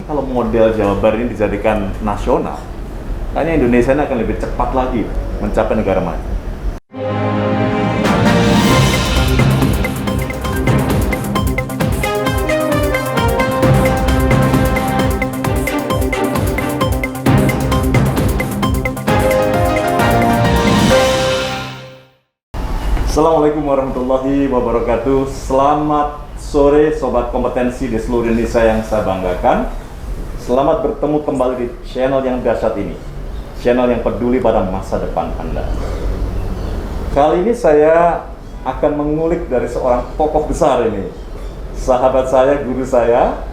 kalau model Jawa Barat ini dijadikan nasional, kayaknya Indonesia ini akan lebih cepat lagi mencapai negara maju. Assalamualaikum warahmatullahi wabarakatuh. Selamat sore Sobat Kompetensi di seluruh Indonesia yang saya banggakan. Selamat bertemu kembali di channel yang dahsyat ini, channel yang peduli pada masa depan Anda. Kali ini saya akan mengulik dari seorang tokoh besar ini, sahabat saya, guru saya,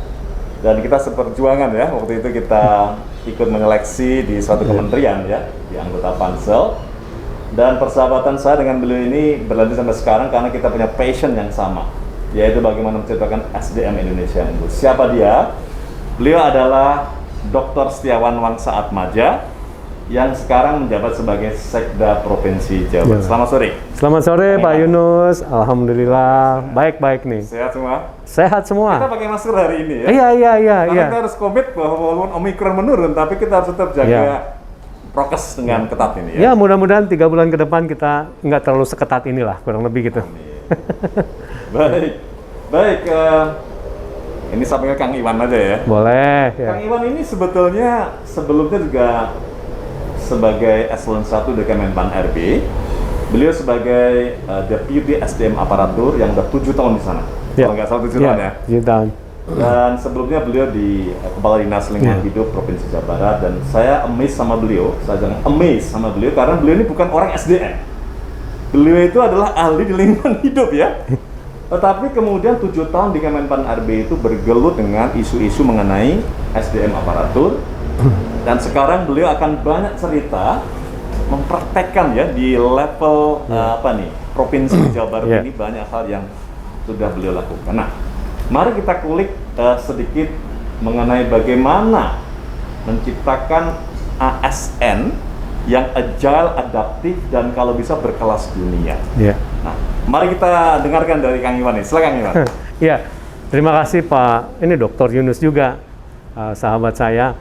dan kita seperjuangan ya. Waktu itu kita ikut menyeleksi di suatu kementerian ya, di anggota Pansel. Dan persahabatan saya dengan beliau ini berlanjut sampai sekarang karena kita punya passion yang sama, yaitu bagaimana menciptakan SDM Indonesia yang unggul. Siapa dia? Beliau adalah Dr. Setiawan Wangsaatmadja yang sekarang menjabat sebagai Sekda Provinsi Jawa Barat. Selamat sore. Selamat sore Pak Yunus. Alhamdulillah baik-baik nih. Sehat semua? Sehat semua. Kita pakai masker hari ini ya? Iya. Kita harus komit bahwa walaupun Omikron menurun, tapi kita harus tetap jaga prokes dengan ketat ini ya? Ya, mudah-mudahan 3 bulan ke depan kita nggak terlalu seketat inilah, kurang lebih gitu. Baik. Ini sampai ke Kang Iwan aja ya? Boleh. Kang Iwan ini sebetulnya sebelumnya juga sebagai Eselon 1 di Kemenpan RB. Beliau sebagai Deputy SDM Aparatur yang udah 7 tahun di sana. Kalau nggak salah 7 tahun ya? 7 tahun. Dan sebelumnya beliau di Kepala Dinas Lingkungan Hidup Provinsi Jawa Barat, dan saya amazed sama beliau, karena beliau ini bukan orang SDM. Beliau itu adalah ahli di lingkungan hidup ya. Tetapi kemudian 7 tahun di Kemenpan RB itu bergelut dengan isu-isu mengenai SDM aparatur, dan sekarang beliau akan banyak cerita mempraktekkan ya di level Provinsi Jawa Barat ini banyak hal yang sudah beliau lakukan. Nah, mari kita kulik sedikit mengenai bagaimana menciptakan ASN yang agile, adaptif, dan kalau bisa berkelas dunia. Nah, mari kita dengarkan dari Kang Iwan nih. Silakan Iwan. Iya, terima kasih Pak. Ini Dr. Yunus juga, sahabat saya.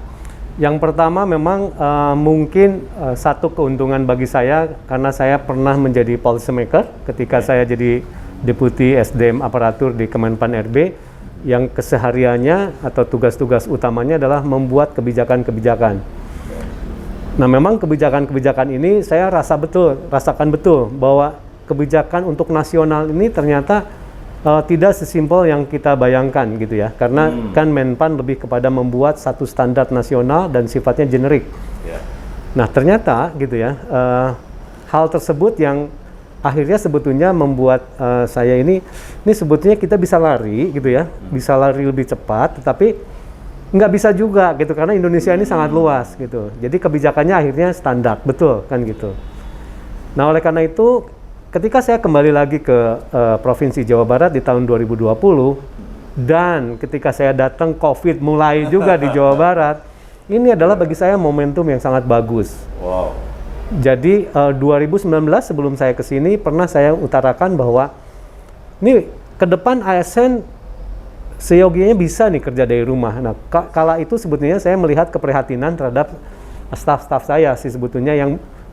Yang pertama memang mungkin satu keuntungan bagi saya karena saya pernah menjadi policy maker ketika saya jadi Deputi SDM Aparatur di Kemenpan RB, yang kesehariannya atau tugas-tugas utamanya adalah membuat kebijakan-kebijakan. Nah, memang kebijakan-kebijakan ini saya rasakan betul bahwa kebijakan untuk nasional ini ternyata tidak sesimpel yang kita bayangkan gitu ya. Karena kan Menpan lebih kepada membuat satu standar nasional dan sifatnya generik. Nah, ternyata gitu ya, hal tersebut yang akhirnya sebetulnya membuat saya ini sebetulnya kita bisa lari gitu ya, bisa lari lebih cepat, tetapi nggak bisa juga gitu karena Indonesia ini sangat luas gitu. Jadi kebijakannya akhirnya standar, betul kan gitu. Nah, oleh karena itu ketika saya kembali lagi ke Provinsi Jawa Barat di tahun 2020 dan ketika saya datang COVID mulai juga di Jawa Barat, ini adalah bagi saya momentum yang sangat bagus. Wow. Jadi 2019 sebelum saya ke sini pernah saya utarakan bahwa ini ke depan ASN seyogianya bisa nih kerja dari rumah. Nah, kala itu sebetulnya saya melihat keprihatinan terhadap staf-staf saya sih sebetulnya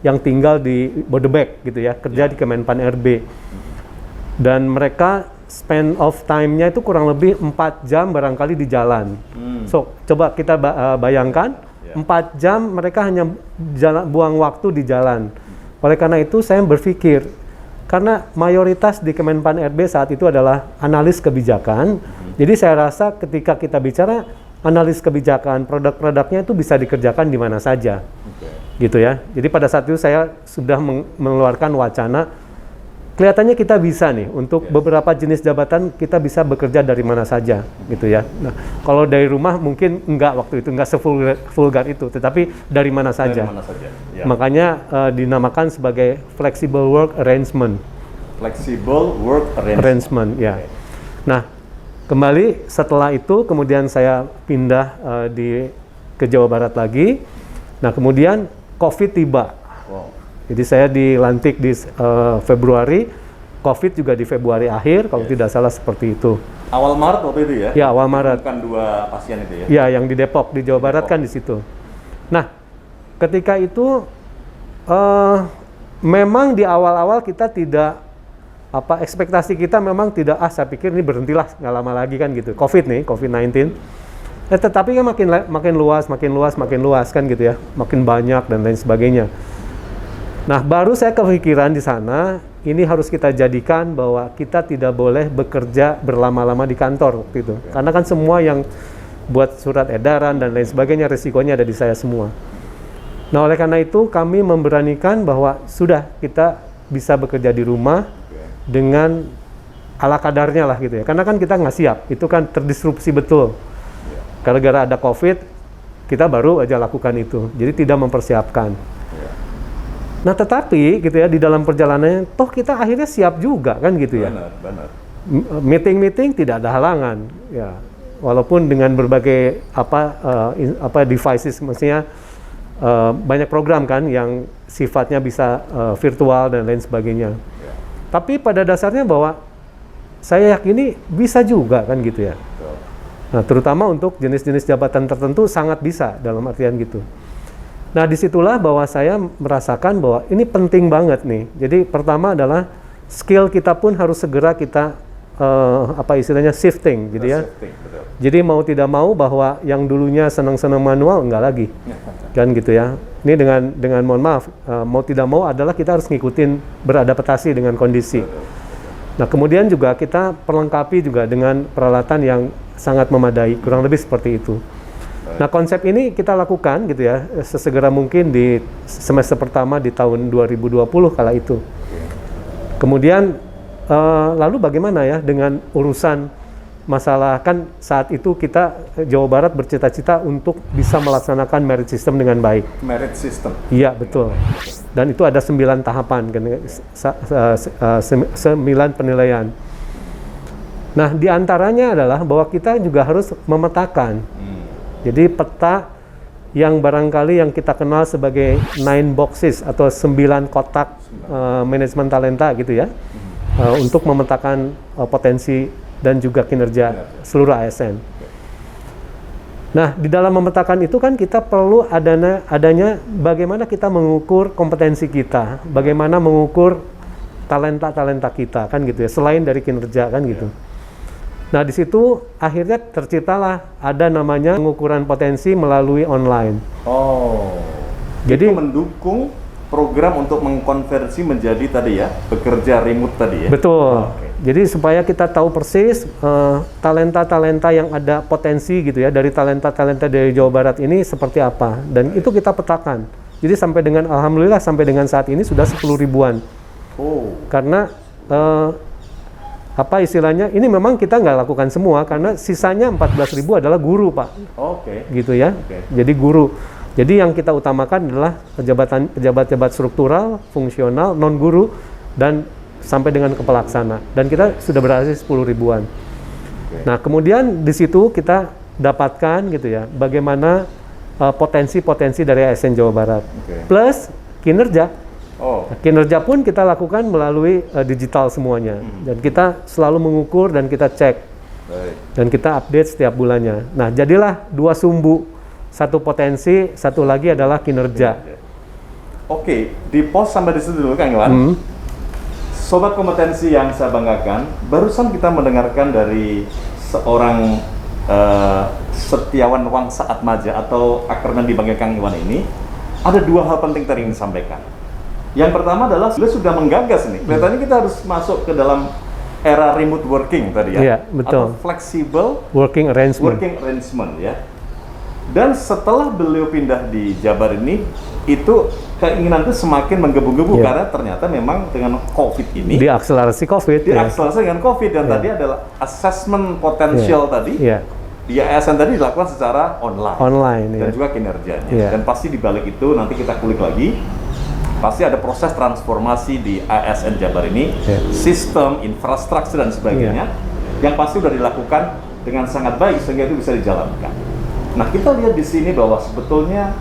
yang tinggal di Bodebek gitu ya, kerja di Kemenpan RB. Dan mereka span of time-nya itu kurang lebih 4 jam barangkali di jalan. So, coba kita bayangkan 4 jam mereka hanya buang waktu di jalan. Oleh karena itu saya berpikir, karena mayoritas di Kemenpan RB saat itu adalah analis kebijakan, jadi saya rasa ketika kita bicara analis kebijakan, produk-produknya itu bisa dikerjakan di mana saja. Gitu ya. Jadi pada saat itu saya sudah mengeluarkan wacana, kelihatannya kita bisa nih untuk beberapa jenis jabatan kita bisa bekerja dari mana saja gitu ya. Nah, kalau dari rumah mungkin enggak, waktu itu enggak sevulgar itu, tetapi dari mana saja. Ya. Makanya dinamakan sebagai flexible work arrangement. Flexible work arrangement. Ya. Nah, kembali setelah itu kemudian saya pindah ke Jawa Barat lagi. Nah, kemudian COVID tiba. Jadi saya dilantik di Februari, COVID juga di Februari akhir, kalau tidak salah seperti itu. Awal Maret waktu itu ya? Ya, awal Maret. Bukan 2 pasien itu ya? Ya, yang di Depok, di Jawa Barat kan di situ. Nah, ketika itu memang di awal-awal kita tidak ekspektasi kita memang tidak saya pikir ini berhentilah nggak lama lagi kan gitu. COVID-19. Tetapi kan makin luas kan gitu ya, makin banyak dan lain sebagainya. Nah, baru saya kepikiran di sana, ini harus kita jadikan bahwa kita tidak boleh bekerja berlama-lama di kantor waktu itu. Karena kan semua yang buat surat edaran dan lain sebagainya, risikonya ada di saya semua. Nah, oleh karena itu kami memberanikan bahwa sudah kita bisa bekerja di rumah dengan ala kadarnya lah gitu ya. Karena kan kita nggak siap, itu kan terdisrupsi betul. Gara-gara ada COVID, kita baru aja lakukan itu. Jadi tidak mempersiapkan. Nah, tetapi gitu ya, di dalam perjalanannya toh kita akhirnya siap juga kan gitu ya. Benar. Meeting tidak ada halangan ya. Walaupun dengan berbagai devices, maksudnya banyak program kan yang sifatnya bisa virtual dan lain sebagainya. Tapi pada dasarnya bahwa saya yakini bisa juga kan gitu ya. Nah, terutama untuk jenis-jenis jabatan tertentu sangat bisa dalam artian gitu. Nah, disitulah bahwa saya merasakan bahwa ini penting banget nih. Jadi pertama adalah skill kita pun harus segera kita istilahnya shifting, gitu ya. Jadi mau tidak mau bahwa yang dulunya senang-senang manual enggak lagi, kan gitu ya. Ini dengan mohon maaf, mau tidak mau adalah kita harus ngikutin beradaptasi dengan kondisi. Nah, kemudian juga kita perlengkapi juga dengan peralatan yang sangat memadai, kurang lebih seperti itu. Nah, konsep ini kita lakukan gitu ya, sesegera mungkin di semester pertama di tahun 2020 kala itu. Kemudian lalu bagaimana ya dengan urusan masalah, kan saat itu kita Jawa Barat bercita-cita untuk bisa melaksanakan merit system dengan baik. Merit system? Iya, betul. Dan itu ada 9 tahapan, 9 penilaian. Nah, diantaranya adalah bahwa kita juga harus memetakan. Jadi peta yang barangkali yang kita kenal sebagai 9 boxes atau 9 kotak manajemen talenta gitu ya, untuk memetakan potensi dan juga kinerja seluruh ASN. Nah, di dalam memetakan itu kan kita perlu adanya bagaimana kita mengukur kompetensi kita, bagaimana mengukur talenta-talenta kita kan gitu ya, selain dari kinerja kan gitu. Nah, di situ akhirnya terciptalah ada namanya pengukuran potensi melalui online. Oh, jadi itu mendukung program untuk mengkonversi menjadi tadi ya, bekerja remote tadi ya? Betul. Jadi supaya kita tahu persis talenta-talenta yang ada potensi gitu ya, dari talenta-talenta dari Jawa Barat ini seperti apa. Dan itu kita petakan. Jadi sampai dengan, alhamdulillah sampai dengan saat ini sudah 10 ribuan. Oh. Karena istilahnya, ini memang kita nggak lakukan semua karena sisanya 14.000 adalah guru, Pak. Oke. Gitu ya. Jadi guru. Jadi yang kita utamakan adalah pejabat-pejabat struktural, fungsional, non guru dan sampai dengan kepelaksana. Dan kita sudah berhasil 10 ribuan. Nah, kemudian di situ kita dapatkan gitu ya, bagaimana potensi-potensi dari ASN Jawa Barat. Plus kinerja. Kinerja pun kita lakukan melalui digital semuanya. Dan kita selalu mengukur dan kita cek. Dan kita update setiap bulannya. Nah, jadilah 2 sumbu. Satu potensi, satu lagi adalah kinerja. Oke, di pos sampai di situ dulu Kang Iwan. Sobat kompetensi yang saya banggakan, barusan kita mendengarkan dari seorang Setiawan Wangsa Atmaja atau akrabnya dipanggil Kang Iwan ini, ada 2 hal penting tadi yang disampaikan. Yang pertama adalah sudah menggagas nih. Kelihatannya kita harus masuk ke dalam era remote working tadi ya. Iya, betul. Atau flexible working arrangement ya. Dan setelah beliau pindah di Jabar ini, itu keinginan itu semakin menggebu-gebu karena ternyata memang dengan COVID ini diakselerasi COVID. Diakselerasi dengan COVID dan tadi adalah assessment potensial tadi. Di ASN tadi dilakukan secara online dan juga kinerjanya. Dan pasti di balik itu nanti kita kulik lagi. Pasti ada proses transformasi di ASN Jabar ini, sistem, infrastruktur dan sebagainya, yang pasti sudah dilakukan dengan sangat baik sehingga itu bisa dijalankan. Nah, kita lihat di sini bahwa sebetulnya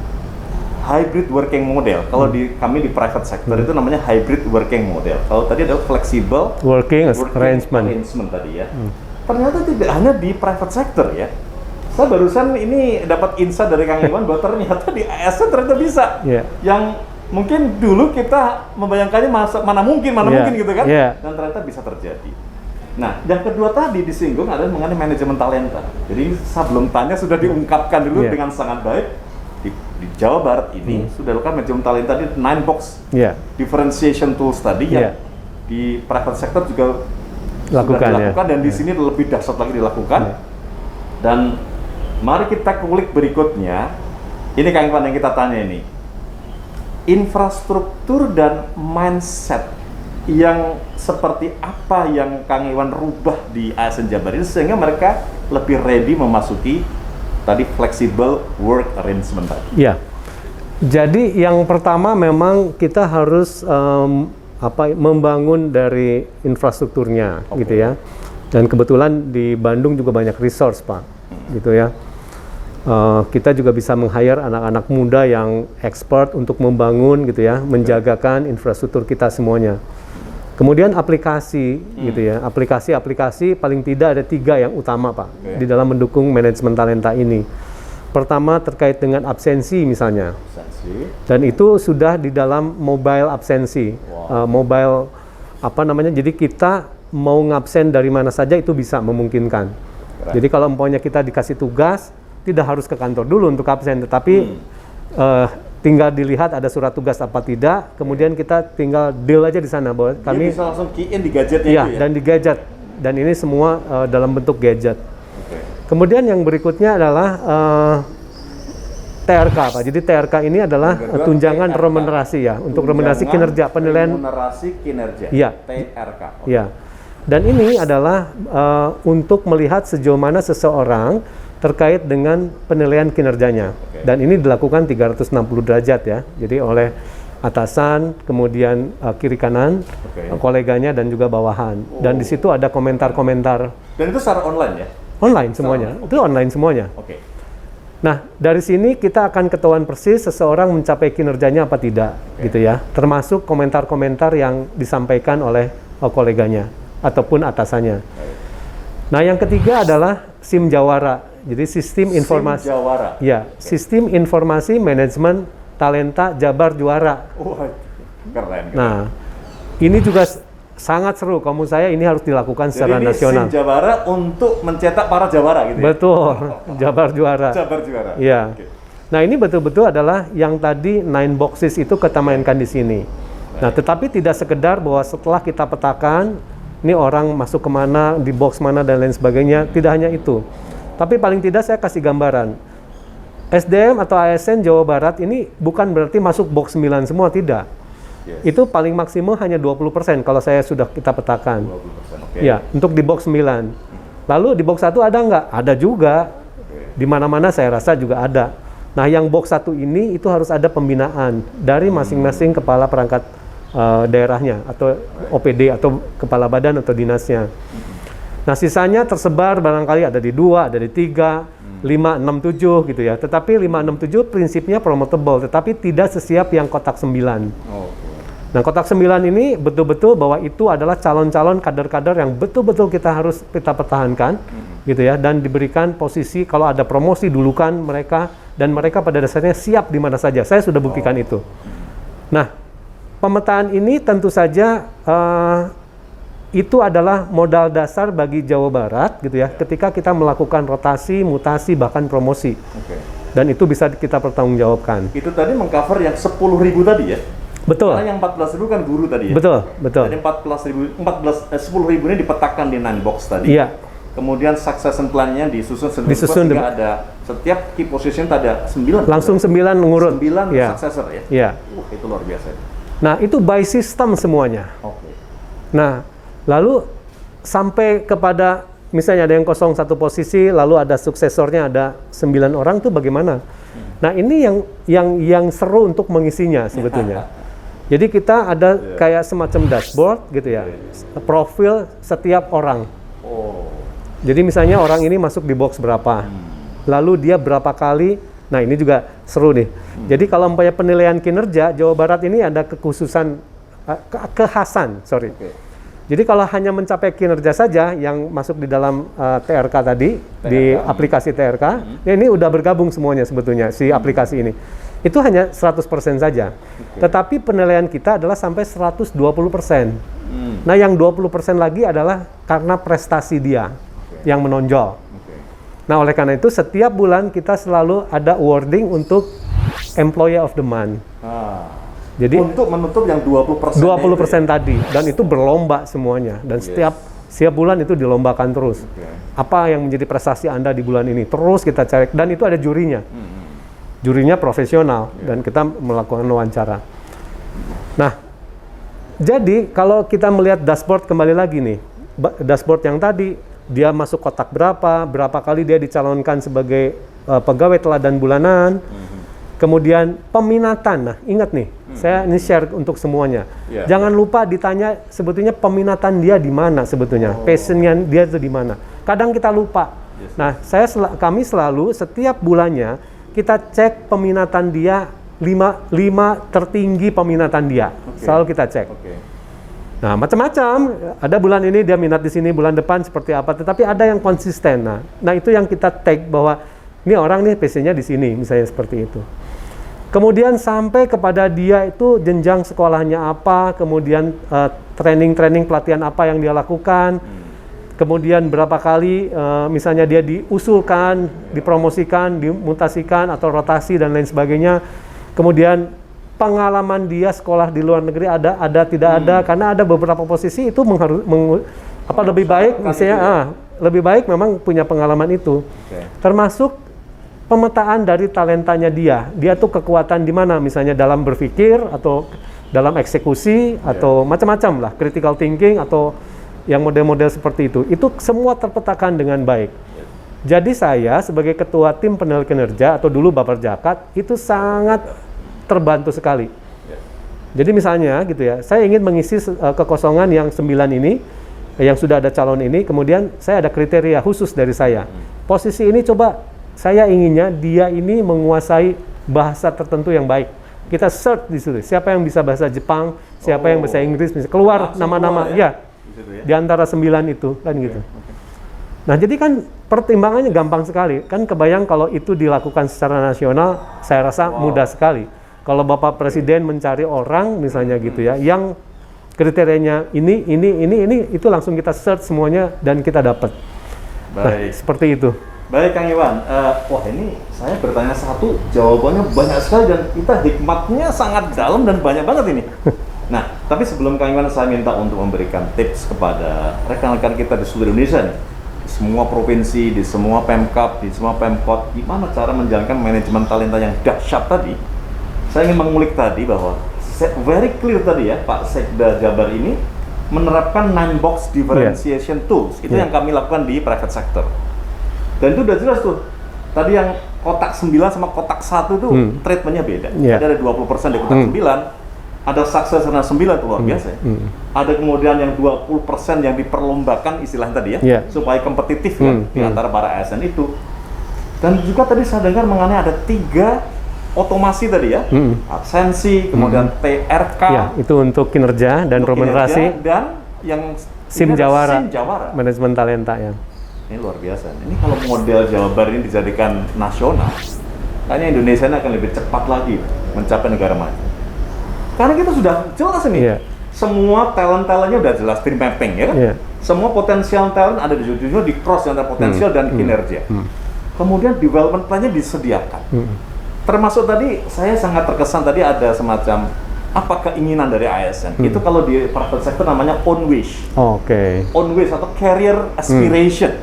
hybrid working model. Kalau kami di private sector itu namanya hybrid working model. Kalau tadi ada flexible working arrangement tadi ya. ternyata tidak hanya di private sector ya. Saya barusan ini dapat insight dari Kang Iwan bahwa ternyata di ASN ternyata bisa. Yang mungkin dulu kita membayangkannya mana mungkin gitu kan, dan ternyata bisa terjadi. Nah, yang kedua tadi disinggung adalah mengenai manajemen talenta. Jadi saya belum tanya sudah diungkapkan dulu dengan sangat baik. Di Jawa Barat ini sudah dilakukan manajemen talenta di 9 box differentiation tools tadi yang di private sector juga sudah dilakukan dan di sini lebih dahsyat lagi dilakukan. Dan mari kita kulik berikutnya. Ini Kang Iwan yang kita tanya ini. Infrastruktur dan mindset yang seperti apa yang Kang Iwan rubah di ASN Jabar ini sehingga mereka lebih ready memasuki tadi flexible work arrangement tadi. Ya. Jadi yang pertama memang kita harus membangun dari infrastrukturnya gitu ya. Dan kebetulan di Bandung juga banyak resource Pak, gitu ya. Kita juga bisa meng-hire anak-anak muda yang expert untuk membangun gitu ya, menjagakan infrastruktur kita semuanya. Kemudian aplikasi gitu ya, aplikasi paling tidak ada 3 yang utama Pak di dalam mendukung manajemen talenta ini. Pertama terkait dengan absensi misalnya, dan itu sudah di dalam mobile absensi, mobile jadi kita mau ngabsen dari mana saja itu bisa memungkinkan. Jadi kalau umpamanya kita dikasih tugas, tidak harus ke kantor dulu untuk absen, tetapi tinggal dilihat ada surat tugas apa tidak, kemudian kita tinggal deal aja di sana bahwa kami bisa langsung key in di gadgetnya itu ya. Dan di gadget, dan ini semua dalam bentuk gadget. Kemudian yang berikutnya adalah TRK Pak. Jadi TRK ini adalah tunjangan remunerasi ya, untuk remunerasi kinerja, penilaian remunerasi kinerja. Ya. TRK. Ya. Dan ini adalah untuk melihat sejauh mana seseorang terkait dengan penilaian kinerjanya. Dan ini dilakukan 360 derajat ya. Jadi oleh atasan, kemudian kiri kanan, koleganya dan juga bawahan. Dan di situ ada komentar-komentar. Dan itu secara online ya? Online semuanya. Itu online semuanya. Nah, dari sini kita akan ketahuan persis seseorang mencapai kinerjanya apa tidak, gitu ya. Termasuk komentar-komentar yang disampaikan oleh koleganya ataupun atasannya. Nah, yang ketiga adalah SIM Jawara. Jadi sistem informasi. SIM Jawara. Ya, sistem informasi manajemen talenta Jabar Juara. Keren. Nah, ini juga sangat seru. Kamu saya ini harus dilakukan secara nasional. SIM Jawara untuk mencetak para Jawara gitu ya? Betul, Jabar Juara. Jabar Juara. Iya. Nah, ini betul-betul adalah yang tadi 9 boxes itu kita mainkan di sini. Nah, tetapi tidak sekedar bahwa setelah kita petakan, ini orang masuk kemana, di box mana dan lain sebagainya, tidak hanya itu. Tapi paling tidak saya kasih gambaran. SDM atau ASN Jawa Barat ini bukan berarti masuk box 9 semua, tidak. Itu paling maksimum hanya 20% kalau kita petakan. 20%, ya, untuk di box 9. Lalu di box 1 ada nggak? Ada juga. Di mana-mana saya rasa juga ada. Nah, yang box 1 ini itu harus ada pembinaan dari masing-masing kepala perangkat daerahnya atau OPD atau kepala badan atau dinasnya. Nah, sisanya tersebar barangkali ada di 2, ada di 3, 5, 6, 7 gitu ya. Tetapi 5, 6, 7 prinsipnya promotable, tetapi tidak sesiap yang kotak 9. Nah, kotak 9 ini betul-betul bahwa itu adalah calon-calon kader-kader yang betul-betul kita harus kita pertahankan gitu ya, dan diberikan posisi kalau ada promosi dulukan mereka, dan mereka pada dasarnya siap di mana saja. Saya sudah buktikan itu. Nah, pemetaan ini tentu saja itu adalah modal dasar bagi Jawa Barat gitu ya, ketika kita melakukan rotasi, mutasi, bahkan promosi. Dan itu bisa kita pertanggungjawabkan. Itu tadi mengcover yang 10.000 tadi ya? Betul. Karena yang 14.000 kan guru tadi ya? Betul. Jadi 10.000 ini dipetakan di 9 box tadi. Iya. Kemudian succession plan-nya disusun sehingga ada setiap key position ada 9. Langsung 9 ngurut. 9 successor ya? Iya. Itu luar biasa. Nah, itu by system semuanya. Nah, lalu sampai kepada misalnya ada yang kosong 1 posisi, lalu ada suksesornya ada 9 orang, itu bagaimana? Nah, ini yang seru untuk mengisinya sebetulnya. Jadi kita ada kayak semacam dashboard gitu ya, profil setiap orang. Jadi misalnya orang ini masuk di box berapa, lalu dia berapa kali. Nah, ini juga seru nih. Jadi kalau umpamanya penilaian kinerja Jawa Barat ini ada kekhususan, kekhasan. Jadi kalau hanya mencapai kinerja saja yang masuk di dalam TRK tadi, di aplikasi TRK, ya ini udah bergabung semuanya sebetulnya si aplikasi ini. Itu hanya 100% saja. Tetapi penilaian kita adalah sampai 120%. Nah, yang 20% lagi adalah karena prestasi dia yang menonjol. Nah, oleh karena itu setiap bulan kita selalu ada awarding untuk Employee of the Month. Jadi untuk menutup yang 20% 20% tadi, dan itu berlomba semuanya, dan setiap bulan itu dilombakan terus. Apa yang menjadi prestasi Anda di bulan ini, terus kita cari, dan itu ada jurinya. Jurinya profesional, dan kita melakukan wawancara. Nah, jadi kalau kita melihat dashboard kembali lagi nih, dashboard yang tadi, dia masuk kotak berapa kali dia dicalonkan sebagai pegawai teladan bulanan, kemudian peminatan. Nah, ingat nih, saya ini share untuk semuanya. Jangan lupa ditanya sebetulnya peminatan dia di mana sebetulnya, passionnya dia itu di mana. Kadang kita lupa. Nah, kami selalu setiap bulannya kita cek peminatan dia, 5 tertinggi peminatan dia. Selalu kita cek. Nah, macam-macam. Ada bulan ini dia minat di sini, bulan depan seperti apa. Tetapi ada yang konsisten. Nah itu yang kita tag bahwa ini orang nih passionnya di sini, misalnya seperti itu. Kemudian sampai kepada dia itu jenjang sekolahnya apa, kemudian training pelatihan apa yang dia lakukan, kemudian berapa kali misalnya dia diusulkan, dipromosikan, dimutasikan atau rotasi dan lain sebagainya. Kemudian pengalaman dia sekolah di luar negeri ada tidak ada, karena ada beberapa posisi itu lebih baik misalnya lebih baik memang punya pengalaman itu. Termasuk pemetaan dari talentanya dia tuh kekuatan di mana, misalnya dalam berpikir atau dalam eksekusi atau macam-macam lah, critical thinking atau yang model-model seperti itu semua terpetakan dengan baik. Jadi saya sebagai ketua tim penilai kinerja atau dulu Baper Jakat itu sangat terbantu sekali. Jadi misalnya gitu ya, saya ingin mengisi kekosongan yang 9 ini, yang sudah ada calon ini, kemudian saya ada kriteria khusus dari saya. Posisi ini coba saya inginnya dia ini menguasai bahasa tertentu yang baik. Kita search di situ, siapa yang bisa bahasa Jepang, siapa yang bisa Inggris, bisa keluar nama-nama ya. Di antara 9 itu kan gitu. Nah, jadi kan pertimbangannya gampang sekali. Kan kebayang kalau itu dilakukan secara nasional, saya rasa mudah sekali. Kalau Bapak Presiden mencari orang misalnya gitu ya, yang kriterianya ini, itu langsung kita search semuanya dan kita dapat. Nah, seperti itu. Baik Kang Iwan, wah ini saya bertanya satu, jawabannya banyak sekali dan kita hikmatnya sangat dalam dan banyak banget ini. Nah, tapi sebelum Kang Iwan saya minta untuk memberikan tips kepada rekan-rekan kita di seluruh Indonesia nih, semua provinsi, di semua Pemkab, di semua Pemkot, gimana cara menjalankan manajemen talenta yang dahsyat tadi. Saya ingin mengulik tadi bahwa very clear tadi ya, Pak Sekda Jabar ini menerapkan 9 box differentiation tools. Itu yang kami lakukan di private sector. Dan itu udah jelas tuh. Tadi yang kotak 9 sama kotak 1 tuh treatmentnya beda. Ada 20% di kotak 9, ada sukses karena 9 tuh luar biasa. Ada kemudian yang 20% yang diperlombakan istilah tadi ya, supaya kompetitif kan di antara para ASN itu. Dan juga tadi saya dengar mengenai ada 3 otomasi tadi ya, absensi, kemudian TRK. Ya, itu untuk kinerja dan remunerasi. Dan yang SIM Jawara, Jawara, manajemen talenta ya. Ini luar biasa. Ini kalau model Jawa Barat ini dijadikan nasional, kayaknya Indonesia ini akan lebih cepat lagi mencapai negara maju. Karena kita sudah jelas ini, semua talent-talentnya udah jelas, tim mapping ya kan? Semua potensial talent ada di ujung-ujungnya di cross antara potensial dan kinerja. Kemudian development plan-nya disediakan. Termasuk tadi saya sangat terkesan tadi ada semacam apa keinginan dari ASN. Itu kalau di private sector namanya own wish. Own wish atau career aspiration.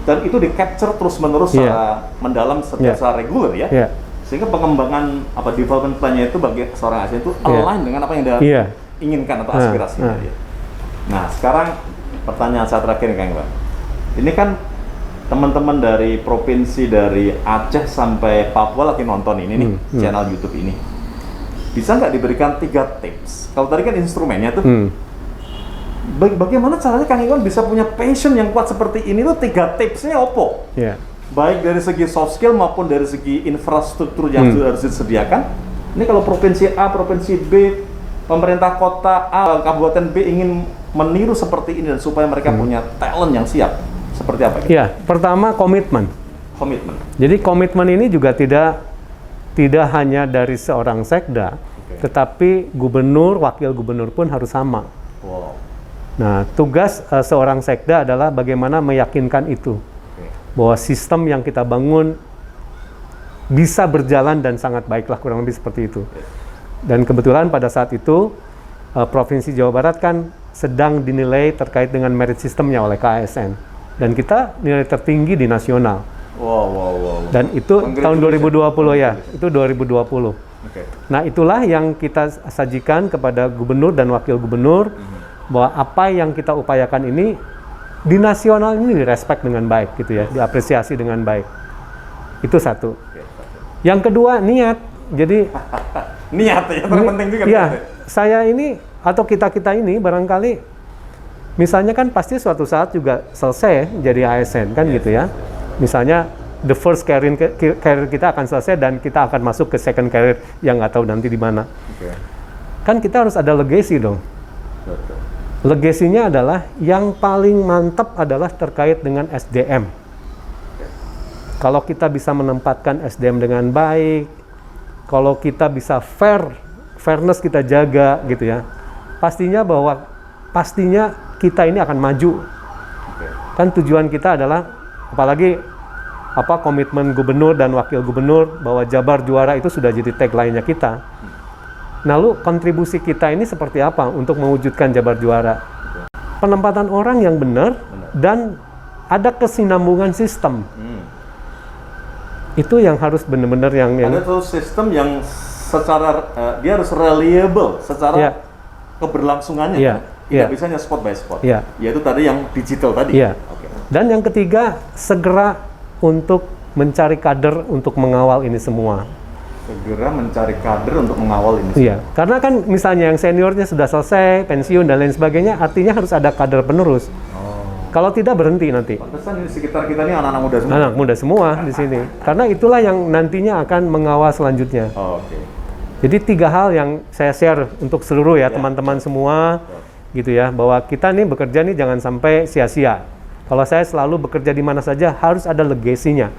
Dan itu di capture terus-menerus secara mendalam secara reguler ya. Sehingga pengembangan development plan-nya itu bagi seorang ASN itu align dengan apa yang dia inginkan atau aspirasinya dia. Nah, sekarang pertanyaan saya terakhir nih Kang Iwan. Ini kan teman-teman dari provinsi dari Aceh sampai Papua lagi nonton ini nih, channel YouTube ini. Bisa nggak diberikan 3 tips? Kalau tadi kan instrumennya tuh, bagaimana caranya Kang Iwan bisa punya passion yang kuat seperti ini tuh 3 tipsnya opo? Baik dari segi soft skill maupun dari segi infrastruktur yang sudah harus disediakan. Ini kalau provinsi A, provinsi B, pemerintah kota A, kabupaten B ingin meniru seperti ini dan supaya mereka punya talent yang siap? Seperti apa? Ya, pertama komitmen. Komitmen. Jadi komitmen ini juga tidak hanya dari seorang sekda, tetapi gubernur, wakil gubernur pun harus sama. Wow. Nah, tugas seorang sekda adalah bagaimana meyakinkan itu, bahwa sistem yang kita bangun bisa berjalan dan sangat baiklah, kurang lebih seperti itu. Dan kebetulan pada saat itu Provinsi Jawa Barat kan sedang dinilai terkait dengan merit sistemnya oleh KASN, dan kita nilai tertinggi di nasional. Wow. Dan itu tahun 2020 ya, itu 2020. Okay. Nah, itulah yang kita sajikan kepada gubernur dan wakil gubernur, bahwa apa yang kita upayakan ini di nasional ini direspek dengan baik gitu ya, diapresiasi dengan baik. Itu satu. Yang kedua, niat. Jadi niat ya, terpenting juga. Iya, saya ini atau kita ini barangkali misalnya kan pasti suatu saat juga selesai jadi ASN kan gitu ya. Misalnya the first career kita akan selesai dan kita akan masuk ke second career yang nggak tahu nanti di mana. Kan kita harus ada legacy dong. Legasinya adalah yang paling mantap adalah terkait dengan SDM. Kalau kita bisa menempatkan SDM dengan baik, kalau kita bisa fairness kita jaga gitu ya, pastinya kita ini akan maju. Kan tujuan kita adalah, apalagi komitmen gubernur dan wakil gubernur bahwa Jabar juara itu sudah jadi tagline-nya kita. Nah, lalu kontribusi kita ini seperti apa untuk mewujudkan Jabar juara? Penempatan orang yang benar dan ada kesinambungan sistem. Itu yang harus benar-benar yang ada tuh sistem yang secara dia harus reliable secara keberlangsungannya. Tidak bisa hanya spot by spot. Yaitu tadi yang digital tadi. Dan yang ketiga, segera untuk mencari kader untuk mengawal ini semua. Segera mencari kader untuk mengawal ini semua. Iya, karena kan misalnya yang seniornya sudah selesai, pensiun dan lain sebagainya, artinya harus ada kader penerus. Kalau tidak berhenti nanti. Pantesan di sekitar kita ini anak-anak muda semua. Anak muda semua di sini. Karena itulah yang nantinya akan mengawal selanjutnya. Jadi 3 hal yang saya share untuk seluruh teman-teman semua, gitu ya, bahwa kita nih bekerja nih jangan sampai sia-sia. Kalau saya selalu bekerja di mana saja harus ada legasinya.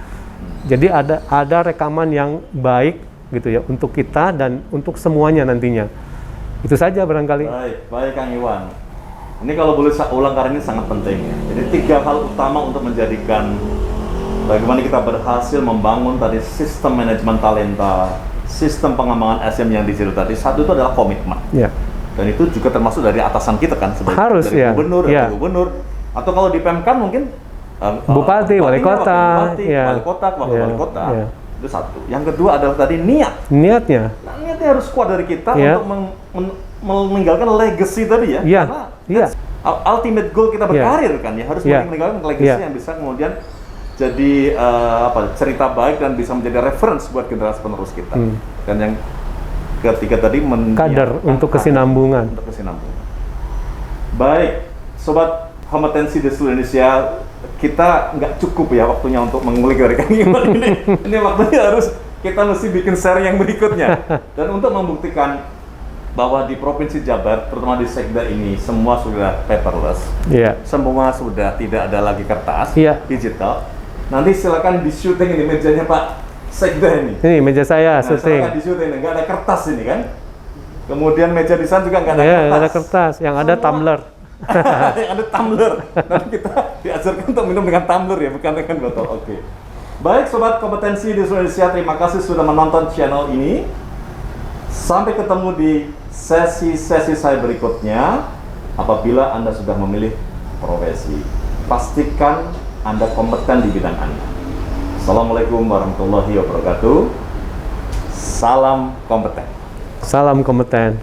Jadi ada rekaman yang baik gitu ya untuk kita dan untuk semuanya nantinya. Itu saja barangkali. Baik Kang Iwan. Ini kalau boleh saya ulang karena ini sangat penting ya. Jadi 3 hal utama untuk menjadikan bagaimana kita berhasil membangun tadi sistem manajemen talenta, sistem pengembangan SDM yang digital tadi. Satu itu adalah komitmen. Dan itu juga termasuk dari atasan kita kan, sebagai harus dari gubernur, gubernur. Atau kalau di Pemkan mungkin bupati, wali kota, wali kota, wakil wali kota. Itu satu. Yang kedua adalah tadi niat. Niatnya harus kuat dari kita untuk meninggalkan legacy tadi ya. Karena ultimate goal kita berkarir kan ya, harus meninggalkan legacy yang bisa kemudian jadi cerita baik dan bisa menjadi reference buat generasi penerus kita. Dan yang ketiga tadi kader untuk kesinambungan. Baik, sobat kompetensi di seluruh Indonesia, kita nggak cukup ya waktunya untuk mengulik dari Kang Iwan ini. Ini waktunya kita mesti bikin seri yang berikutnya. Dan untuk membuktikan bahwa di Provinsi Jabar, terutama di Sekda ini, semua sudah paperless, semua sudah tidak ada lagi kertas, digital. Nanti silakan di syuting ini mejanya Pak Sekda ini. Ini meja saya, syuting. Silakan di syuting, nggak ada kertas ini kan. Kemudian meja di sana juga nggak ada kertas. Nggak ada kertas, yang ada tumbler. Yang ada tumbler. Nanti kita diajarkan untuk minum dengan tumbler ya, bukan dengan botol. Baik sobat kompetensi di seluruh Indonesia, terima kasih sudah menonton channel ini. Sampai ketemu di sesi-sesi saya berikutnya. Apabila Anda sudah memilih profesi, pastikan Anda kompeten di bidang Anda. Assalamualaikum warahmatullahi wabarakatuh. Salam kompeten. Salam kompeten.